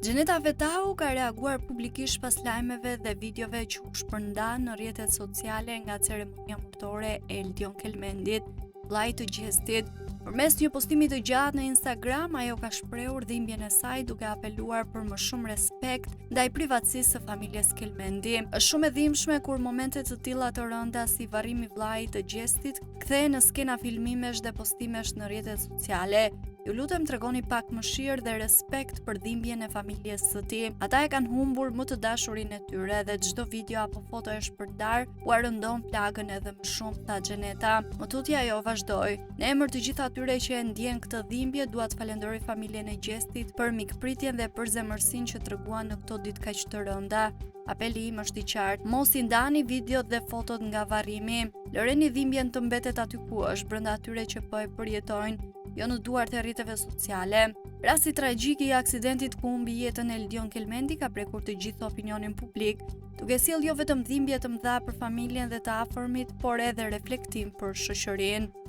Xheneta Vetau ka reaguar publikisht pas lajmeve dhe videove që u shpërndan në rrjetet sociale nga ceremonia martore e Eldion Kelmendit, vllait të Gjestit. Përmes një postimi të gjatë në Instagram, ajo ka shprehur dhimbjen e saj duke apeluar për më shumë respekt ndaj privatësisë së familjes Kelmendi. Është shumë e dhimbshme kur momente të tilla të rënda si varrimi i vllait të Gjestit kthehen në skena filmimesh dhe postimesh në rrjetet sociale. Ju lutem tregoni pak mëshirë dhe respekt për dhimbjen e familjes së tij. Ata e kanë humbur më të dashurinë e tyre dhe çdo video apo foto e shpërndar u rëndon plagën edhe më shumë, tha Xheneta. Më tutje ajo vazhdoi. Në emër të gjithë atyre që e ndjen këtë dhimbje, dua të falenderoj familjen e Gjestit për mikpritjen dhe për zemërsinë që treguan në këto ditë kaq të rënda. Apeli im është i qartë, mos i ndani videot dhe fotot nga varrimi. Lëreni dhimbjen të mbetet aty ku është, brenda atyre që po e përjetojnë, jo në duart e rrjeteve sociale. Rasti tragjik i aksidentit ku humbi jetën Eldion Kelmendi ka prekur të gjithë opinionin publik, duke sjellë jo vetëm dhimbje të mëdha për familjen dhe të afërmit, por edhe reflektim për shoqërinë.